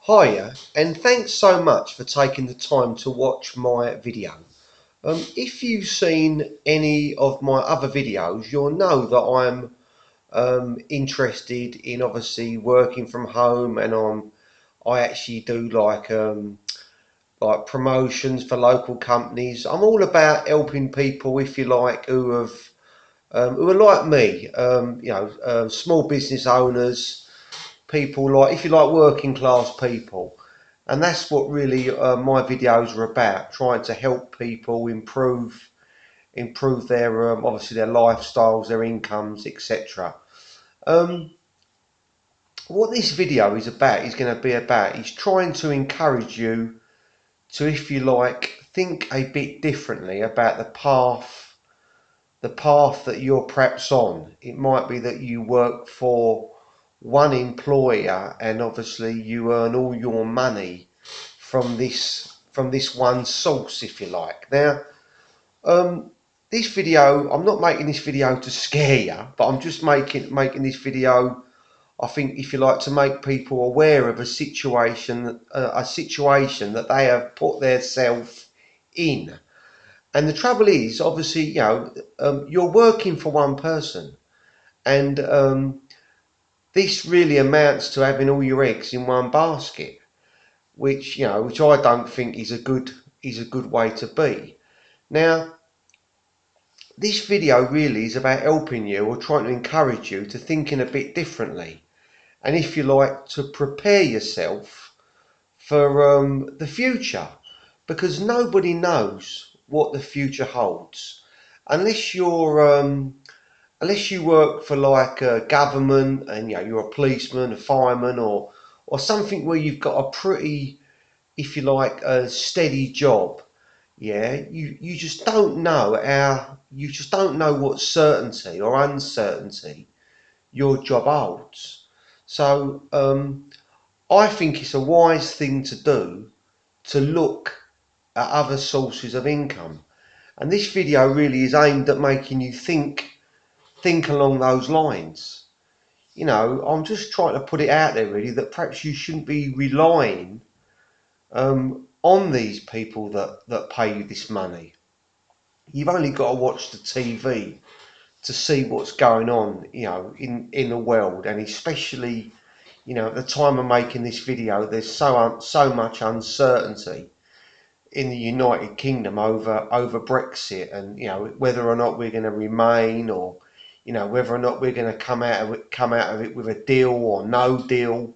Hiya, and thanks so much for taking the time to watch my video. If you've seen any of my other videos, you'll know that I'm interested in obviously working from home, and I actually do like promotions for local companies. I'm all about helping people, if you like, who are like me, small business owners, people like, if you like, working class people. And that's what really my videos are about, trying to help people improve their obviously their lifestyles, their incomes, etc. um, what this video is going to be about is trying to encourage you to, if you like, think a bit differently about the path that you're perhaps on. It might be that you work for one employer and obviously you earn all your money from this one source, if you like. Now, this video, I'm not making this video to scare you, but I'm just making this video, I think, if you like, to make people aware of a situation that they have put themselves in. And the trouble is, obviously, you're working for one person, and this really amounts to having all your eggs in one basket, which I don't think is a good way to be. Now, this video really is about helping you, or trying to encourage you to thinking a bit differently, and, if you like, to prepare yourself for the future, because nobody knows what the future holds unless you work for like a government, and you're a policeman, a fireman, or something where you've got a pretty, if you like, a steady job. You just don't know what certainty or uncertainty your job holds. So I think it's a wise thing to do to look at other sources of income, and this video really is aimed at making you think along those lines. I'm just trying to put it out there really, that perhaps you shouldn't be relying on these people that pay you this money. You've only got to watch the TV to see what's going on, in the world, and especially, at the time of making this video, there's so much uncertainty in the United Kingdom over Brexit, and whether or not we're going to remain, or whether or not we're going to come out of it with a deal or no deal.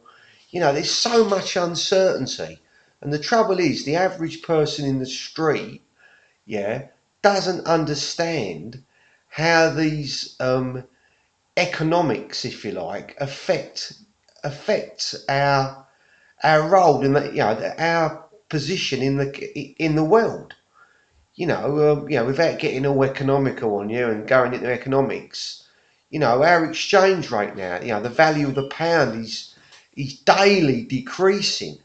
There's so much uncertainty, and the trouble is, the average person in the street, doesn't understand how these economics, if you like, affect our role in the, our position in the world. Without getting all economical on you and going into economics, our exchange rate now, the value of the pound is daily decreasing.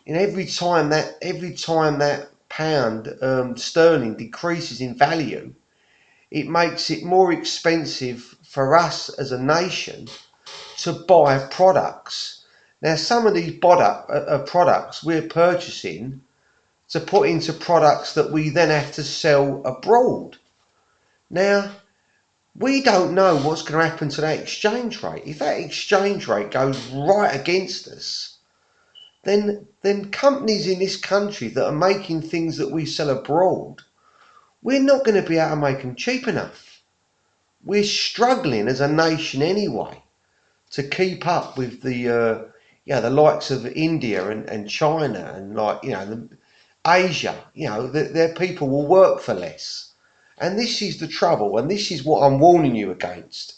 And every time that pound sterling decreases in value, it makes it more expensive for us as a nation to buy products. Now, some of these products we're purchasing to put into products that we then have to sell abroad. Now, we don't know what's going to happen to that exchange rate. If that exchange rate goes right against us, then companies in this country that are making things that we sell abroad, we're not going to be able to make them cheap enough. We're struggling as a nation anyway to keep up with the likes of India and China, and, like, Asia. Their people will work for less, and this is the trouble, and this is what I'm warning you against.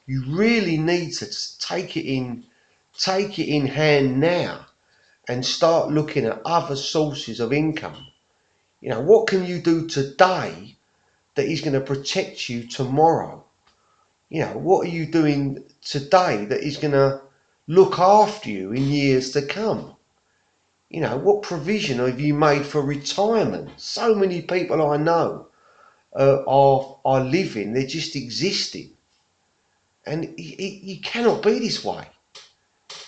You really need to take it in hand now, and start looking at other sources of income. What can you do today that is going to protect you tomorrow? What are you doing today that is going to look after you in years to come? What provision have you made for retirement? So many people I know are living, they're just existing. And you cannot be this way.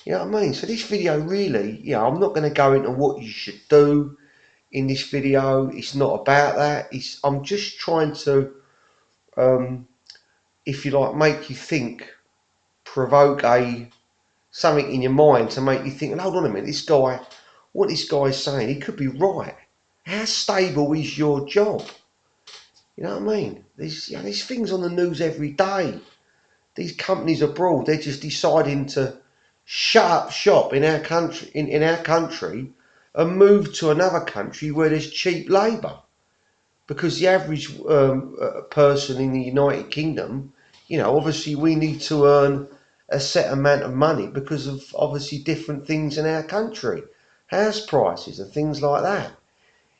You know what I mean? So this video really, I'm not going to go into what you should do in this video. It's not about that. I'm just trying to, if you like, make you think, provoke something in your mind to make you think, well, hold on a minute, what this guy's saying, he could be right. How stable is your job? You know what I mean? There's things on the news every day. These companies abroad, they're just deciding to shut up shop in our country, in our country, and move to another country where there's cheap labour. Because the average person in the United Kingdom, obviously we need to earn a set amount of money because of obviously different things in our country, house prices and things like that.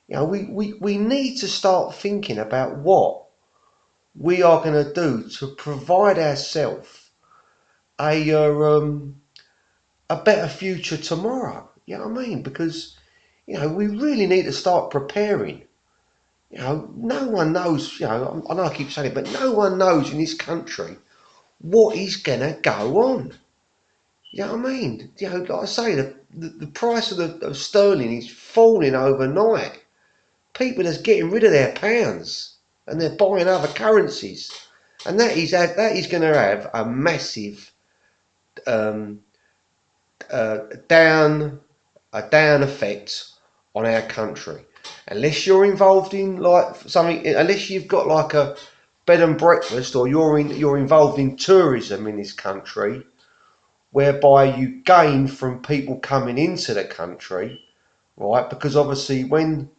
We need to start thinking about what we are going to do to provide ourselves a better future tomorrow. You know what I mean? Because we really need to start preparing. No one knows. I know I keep saying it, but no one knows in this country what is gonna go on. You know what I mean? Like I say, the price of sterling is falling overnight. People are getting rid of their pounds and they're buying other currencies, and that is going to have a massive um, down effect on our country. Unless you're involved in like something, unless you've got like a bed and breakfast, or you're involved in tourism in this country, whereby you gain from people coming into the country, right? Because obviously when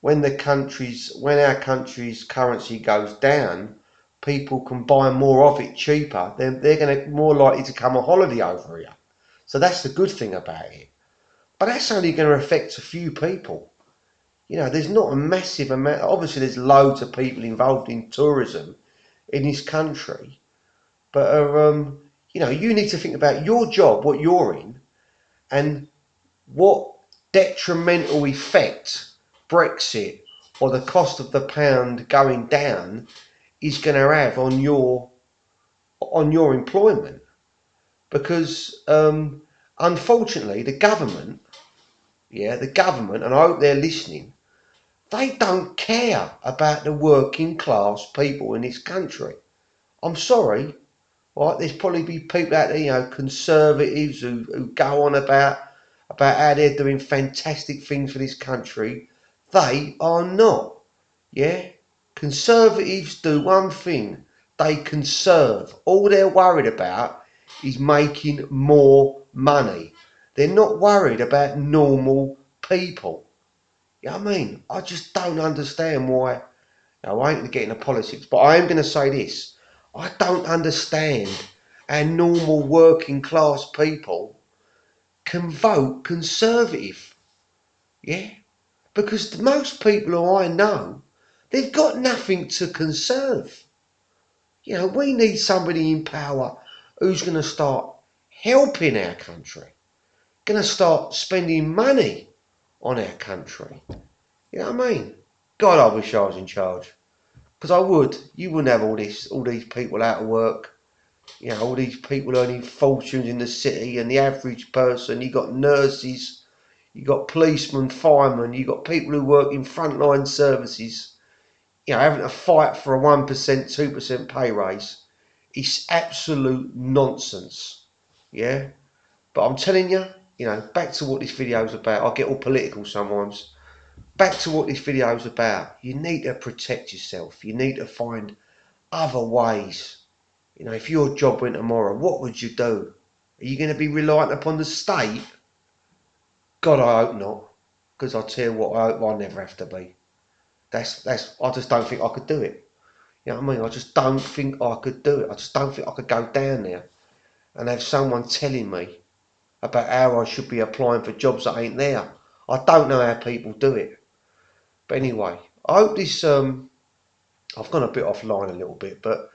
our country's currency goes down, people can buy more of it cheaper. They're going to more likely to come on holiday over here. So that's the good thing about it. But that's only going to affect a few people. There's not a massive amount. Obviously, there's loads of people involved in tourism in this country. But, you need to think about your job, what you're in, and what detrimental effect Brexit or the cost of the pound going down is going to have on your employment. Because, unfortunately, the government, and I hope they're listening, they don't care about the working class people in this country. I'm sorry, right? There's probably be people out there, conservatives who go on about how they're doing fantastic things for this country. They are not. Yeah? Conservatives do one thing. They conserve. All they're worried about is making more money. They're not worried about normal people. You know what I mean? I just don't understand why. Now, I ain't going to get into politics, but I am going to say this. I don't understand how normal working class people can vote Conservative. Yeah? Because most people who I know, they've got nothing to conserve. We need somebody in power who's going to start helping our country, going to start spending money on our country. You know what I mean? God, I wish I was in charge. Because I would. You wouldn't have all these people out of work. All these people earning fortunes in the city, and the average person. You got nurses, you got policemen, firemen, you got people who work in frontline services. Having to fight for a 1%, 2% pay raise. It's absolute nonsense. Yeah. But I'm telling you, back to what this video is about. I get all political sometimes. Back to what this video is about. You need to protect yourself. You need to find other ways. If your job went tomorrow, what would you do? Are you going to be reliant upon the state? God, I hope not. Because I tell you what, I hope I never have to be. I just don't think I could do it. You know what I mean? I just don't think I could do it. I just don't think I could go down there and have someone telling me about how I should be applying for jobs that ain't there. I don't know how people do it. But anyway, I hope this, I've gone a bit offline a little bit, but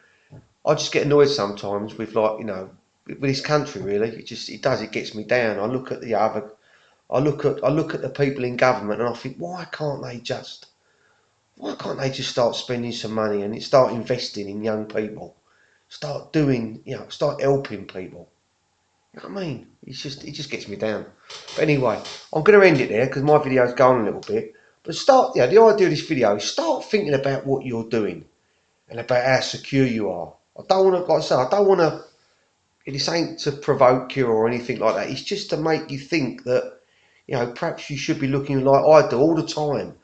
I just get annoyed sometimes with with this country really. It gets me down. I look at I look at the people in government and I think, why can't they just start spending some money and start investing in young people? Start doing, start helping people. You know what I mean? it just gets me down. But anyway, I'm going to end it there because my video's going a little bit. But the idea of this video is start thinking about what you're doing and about how secure you are. I don't want to, like I say, I don't want to. This ain't to provoke you or anything like that. It's just to make you think that, perhaps you should be looking like I do all the time.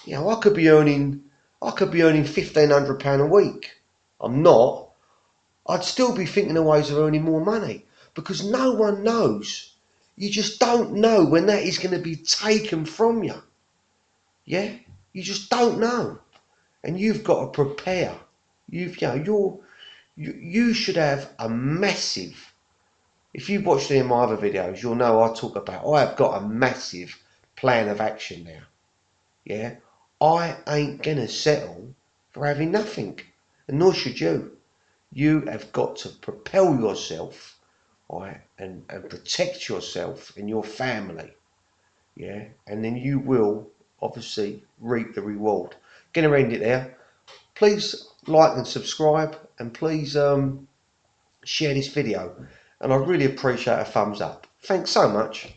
I could be earning £1,500 a week. I'm not. I'd still be thinking of ways of earning more money because no one knows. You just don't know when that is going to be taken from you. Yeah, you just don't know, and you've got to prepare. You should have a massive. If you've watched any of my other videos, you'll know I have got a massive plan of action now. Yeah, I ain't gonna settle for having nothing, and nor should you. You have got to propel yourself, right, and protect yourself and your family, yeah, and then you will obviously reap the reward. Gonna end it there. Please like and subscribe, and please share this video, and I really appreciate a thumbs up. Thanks so much.